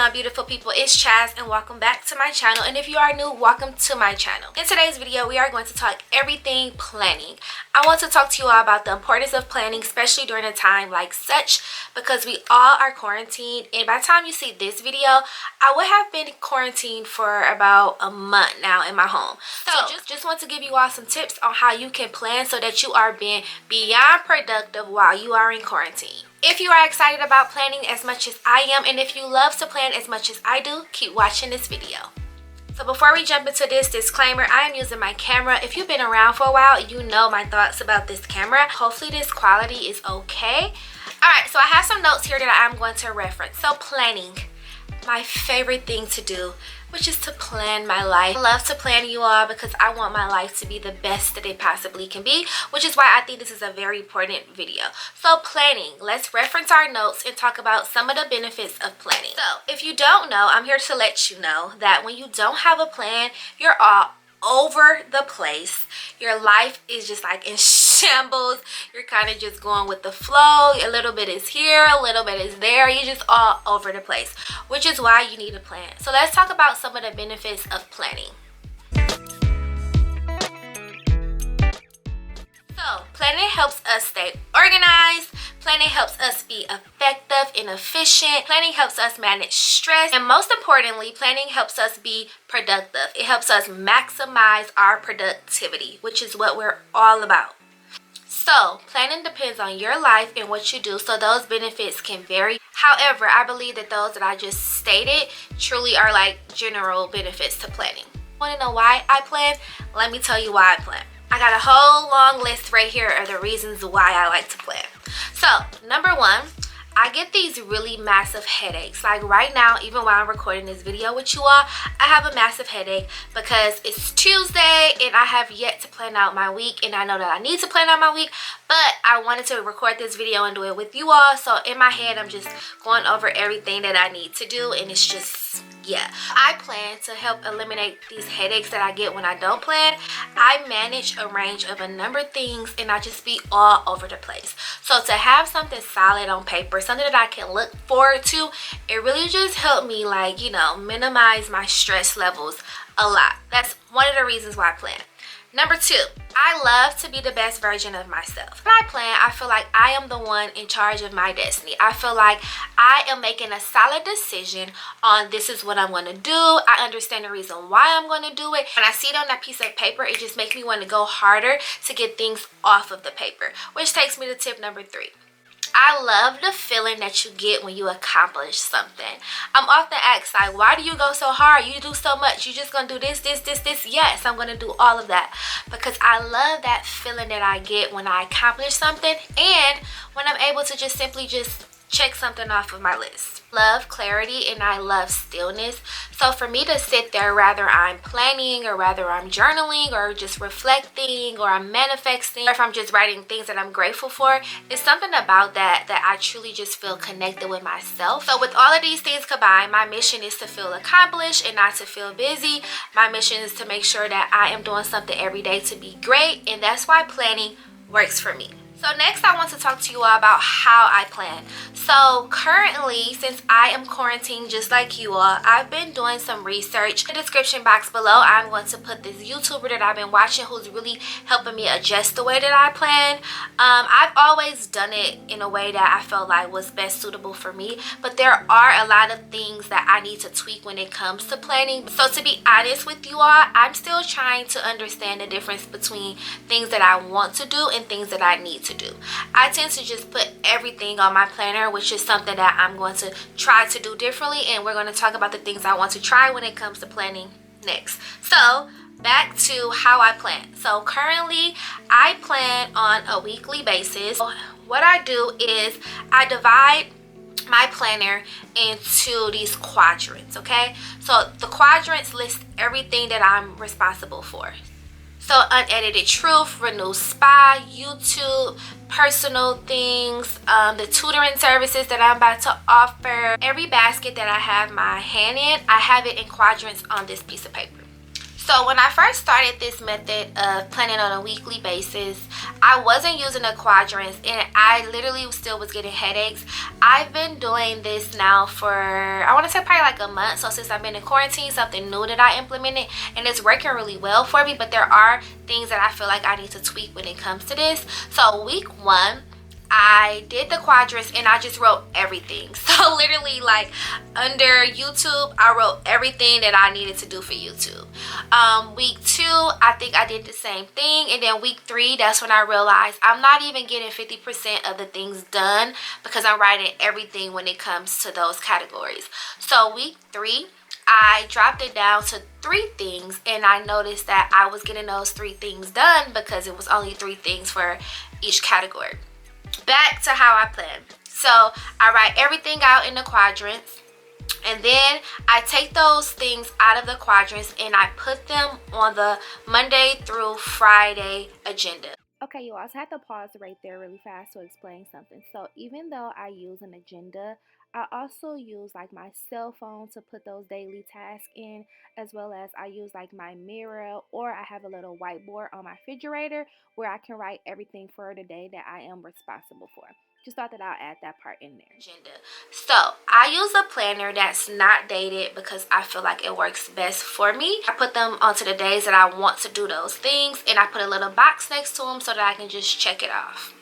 my beautiful people, it's Chaz and welcome back to my channel. And if you are new, welcome to my channel. In today's video, we are going to talk everything planning. I want to talk to you all about the importance of planning, especially during a time like such, because we all are quarantined. And by the time you see this video, I would have been quarantined for about a month now in my home. So just want to give you all some tips on how you can plan so that you are being beyond productive while you are in quarantine. If you are excited about planning as much as I am, and if you love to plan as much as I do, keep watching this video. So before we jump into this disclaimer, I am using my camera. If you've been around for a while, you know my thoughts about this camera. Hopefully this quality is okay. Alright, so I have some notes here that I'm going to reference. So planning, my favorite thing to do, which is to plan my life. I love to plan, you all, because I want my life to be the best that it possibly can be, which is why I think this is a very important video. So planning, let's reference our notes and talk about some of the benefits of planning. So if you don't know, I'm here to let you know that when you don't have a plan, you're all over the place. Your life is just like in shambles. You're kind of just going with the flow. A little bit is here, a little bit is there. You're just all over the place, which is why you need a plan. So let's talk about some of the benefits of planning. So planning helps us stay organized. Planning helps us be effective and efficient. Planning helps us manage stress. And most importantly, planning helps us be productive. It helps us maximize our productivity, which is what we're all about. So planning depends on your life and what you do, so those benefits can vary. However, I believe that those that I just stated truly are like general benefits to planning. Want to know why I plan? Let me tell you why I plan. I got a whole long list right here of the reasons why I like to plan. So, number one, I get these really massive headaches. Like right now, even while I'm recording this video with you all, I have a massive headache because it's Tuesday and I have yet to plan out my week, and I know that I need to plan out my week, but I wanted to record this video and do it with you all. So in my head, I'm just going over everything that I need to do, and it's just, yeah. I plan to help eliminate these headaches that I get when I don't plan. I manage a range of a number of things and I just be all over the place. So to have something solid on paper, something that I can look forward to, it really just helped me, like, you know, minimize my stress levels a lot. That's one of the reasons why I plan. Number two, I love to be the best version of myself. When I plan, I feel like I am the one in charge of my destiny. I feel like I am making a solid decision on this is what I'm going to do. I understand the reason why I'm going to do it. When I see it on that piece of paper, it just makes me want to go harder to get things off of the paper, which takes me to tip number three. I love the feeling that you get when you accomplish something. I'm often asked, like, why do you go so hard? You do so much. You just gonna do this. Yes, I'm gonna do all of that because I love that feeling that I get when I accomplish something and when I'm able to just simply just check something off of my list. Love clarity and I love stillness. So for me to sit there, rather I'm planning or rather I'm journaling or just reflecting or I'm manifesting, or if I'm just writing things that I'm grateful for, it's something about that I truly just feel connected with myself. So with all of these things combined, my mission is to feel accomplished and not to feel busy. My mission is to make sure that I am doing something every day to be great, and that's why planning works for me. So next I want to talk to you all about how I plan. So currently, since I am quarantined just like you all, I've been doing some research. In the description box below, I'm going to put this YouTuber that I've been watching who's really helping me adjust the way that I plan. I've always done it in a way that I felt like was best suitable for me, but there are a lot of things that I need to tweak when it comes to planning. So to be honest with you all, I'm still trying to understand the difference between things that I want to do and things that I need to do. I tend to just put everything on my planner, which is something that I'm going to try to do differently, and we're going to talk about the things I want to try when it comes to planning next. So back to how I plan. So currently I plan on a weekly basis. What I do is I divide my planner into these quadrants, okay? So the quadrants list everything that I'm responsible for. So unedited truth, renew spa, YouTube, personal things, the tutoring services that I'm about to offer. Every basket that I have my hand in, I have it in quadrants on this piece of paper. So when I first started this method of planning on a weekly basis, I wasn't using the quadrants and I literally still was getting headaches. I've been doing this now for, I want to say probably like a month. So since I've been in quarantine, something new that I implemented, and it's working really well for me, but there are things that I feel like I need to tweak when it comes to this. So week 1, I did the quadrants and I just wrote everything. So literally, like, under YouTube, I wrote everything that I needed to do for YouTube. Week 2, I think I did the same thing. And then week 3, that's when I realized I'm not even getting 50% of the things done because I'm writing everything when it comes to those categories. So week 3, I dropped it down to 3 things, and I noticed that I was getting those 3 things done because it was only 3 things for each category. Back to how I plan. So I write everything out in the quadrants, and then I take those things out of the quadrants and I put them on the Monday through Friday agenda. Okay, you also have to pause right there really fast to explain something. So even though I use an agenda, I also use like my cell phone to put those daily tasks in, as well as I use like my mirror, or I have a little whiteboard on my refrigerator where I can write everything for the day that I am responsible for. Just thought that I'll add that part in there. Agenda. So I use a planner that's not dated because I feel like it works best for me. I put them onto the days that I want to do those things, and I put a little box next to them so that I can just check it off.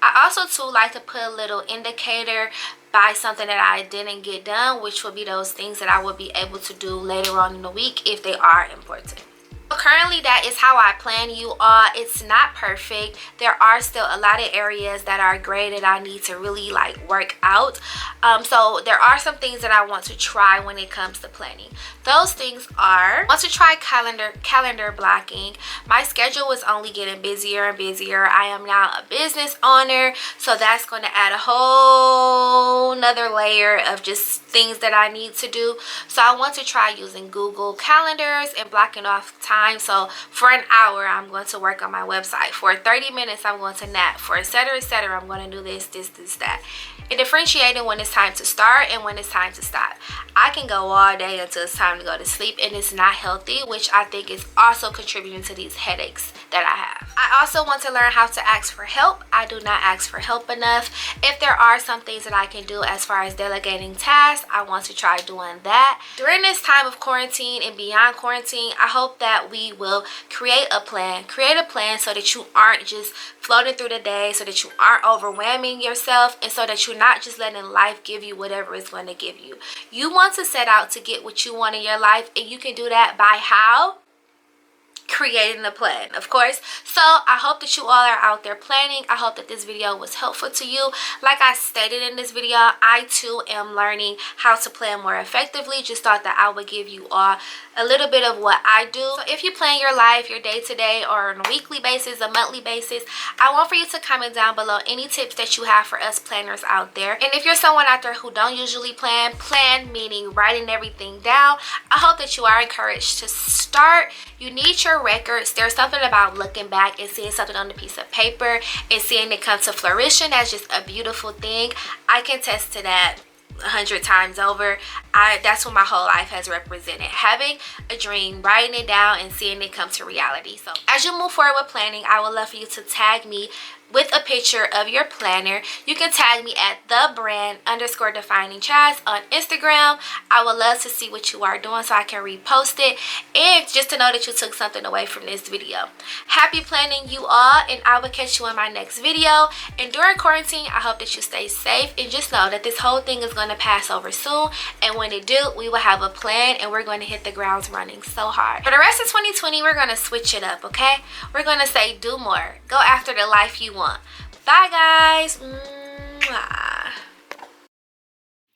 I also too like to put a little indicator by something that I didn't get done, which would be those things that I would be able to do later on in the week if they are important. Currently, that is how I plan, you all. It's not perfect. There are still a lot of areas that are gray that I need to really like work out. So there are some things that I want to try when it comes to planning. Those things are, I want to try calendar blocking. My schedule was only getting busier and busier. I am now a business owner, so that's going to add a whole nother layer of just things that I need to do. So I want to try using Google calendars and blocking off time. So for an hour, I'm going to work on my website. For 30 minutes, I'm going to nap. For etc., etc., I'm going to do this, that. And differentiating when it's time to start and when it's time to stop. I can go all day until it's time to go to sleep, and it's not healthy, which I think is also contributing to these headaches that I have. I also want to learn how to ask for help. I do not ask for help enough. If there are some things that I can do as far as delegating tasks, I want to try doing that. During this time of quarantine and beyond quarantine, I hope that we will create a plan so that you aren't just floating through the day, so that you aren't overwhelming yourself, and so that you're not just letting life give you whatever it's going to give you. You want to set out to get what you want in your life, and you can do that by how? Creating a plan, of course. So I hope that you all are out there planning. I hope that this video was helpful to you. Like I stated in this video, I too am learning how to plan more effectively. Just thought that I would give you all a little bit of what I do. So if you plan your life, your day-to-day, or on a weekly basis, a monthly basis, I want for you to comment down below any tips that you have for us planners out there. And if you're someone out there who don't usually plan meaning writing everything down, I hope that you are encouraged to start. You need your records. There's something about looking back and seeing something on a piece of paper and seeing it come to fruition. That's just a beautiful thing. I can attest to that 100 times over. That's what my whole life has represented. Having a dream, writing it down, and seeing it come to reality. So as you move forward with planning, I would love for you to tag me with a picture of your planner. You can tag me at @the_brand_defining CHAZ on Instagram. I would love to see what you are doing so I can repost it, and just to know that you took something away from this video. Happy planning, you all, and I will catch you in my next video. And during quarantine, I hope that you stay safe, and just know that this whole thing is going to pass over soon, and when it do, we will have a plan, and we're going to hit the grounds running so hard. For the rest of 2020, we're going to switch it up, okay? We're going to say do more. Go after the life you want. Bye guys. Mwah.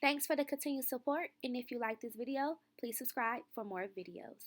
Thanks for the continued support, and if you like this video, please subscribe for more videos.